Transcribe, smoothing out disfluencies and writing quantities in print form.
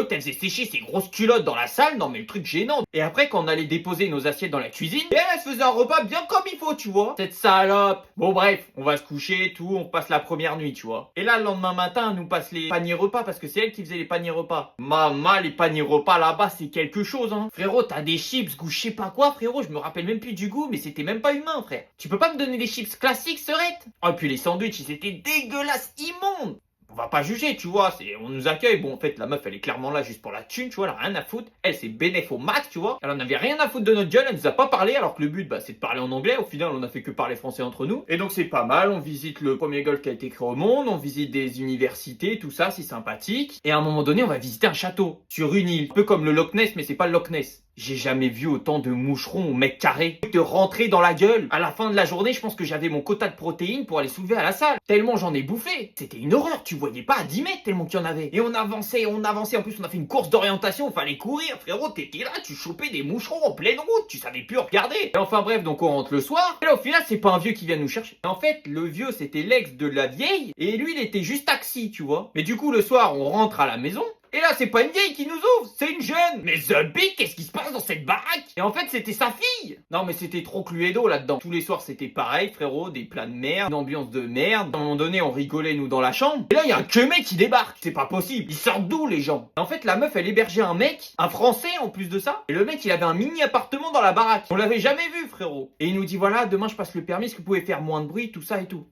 l'autre, elle faisait sécher ses grosses culottes dans la salle. Non, mais le truc gênant. Et après, quand on allait déposer nos assiettes dans la cuisine, et elle se faisait un repas bien comme il faut, tu vois. Cette salope. Bon, bref, on va se coucher, tout, on passe la première nuit, tu vois. Et là, le lendemain matin, elle nous passe les paniers repas parce que c'est elle qui faisait les paniers repas. Maman, les paniers repas là-bas, c'est quelque chose, hein. Frérot, t'as des chips, goût je sais pas quoi, frérot, je me rappelle même plus du goût, mais c'était même pas humain, frère. Tu peux pas me donner des chips classiques, Serette? Oh, et puis les sandwichs, ils étaient dégueulasses, immondes. On va pas juger, tu vois, on nous accueille. Bon, en fait, la meuf, elle est clairement là juste pour la thune, tu vois, elle a rien à foutre. Elle, c'est bénéf au max, tu vois. Elle en avait rien à foutre de notre gueule, elle nous a pas parlé, alors que le but, c'est de parler en anglais. Au final, on a fait que parler français entre nous. Et donc, c'est pas mal, on visite le premier golf qui a été créé au monde, on visite des universités, tout ça, c'est sympathique. Et à un moment donné, on va visiter un château, sur une île. Un peu comme le Loch Ness, mais c'est pas le Loch Ness. J'ai jamais vu autant de moucherons au mètre carré te rentrer dans la gueule. À la fin de la journée, je pense que j'avais mon quota de protéines pour aller soulever à la salle. Tellement j'en ai bouffé. C'était une horreur, tu voyais pas à 10 mètres tellement qu'il y en avait. Et on avançait. En plus, on a fait une course d'orientation, fallait courir. Frérot, t'étais là, tu chopais des moucherons en pleine route. Tu savais plus regarder. Et enfin bref, donc on rentre le soir. Et là, au final, c'est pas un vieux qui vient nous chercher. En fait, le vieux, c'était l'ex de la vieille. Et lui, il était juste taxi, tu vois. Mais du coup, le soir, on rentre à la maison. Et là, c'est pas une vieille qui nous ouvre, c'est une jeune. Mais The Big, qu'est-ce qui se passe dans cette baraque? Et en fait, c'était sa fille. Non, mais c'était trop Cluedo là-dedans. Tous les soirs, c'était pareil, frérot, des plats de merde, une ambiance de merde. À un moment donné, on rigolait, nous, dans la chambre. Et là, il y a un que mec qui débarque. C'est pas possible. Ils sortent d'où, les gens? En fait, la meuf, elle hébergeait un mec, un Français en plus de ça. Et le mec, il avait un mini appartement dans la baraque. On l'avait jamais vu, frérot. Et il nous dit, voilà, demain, je passe le permis, est-ce que vous pouvez faire moins de bruit, tout ça et tout.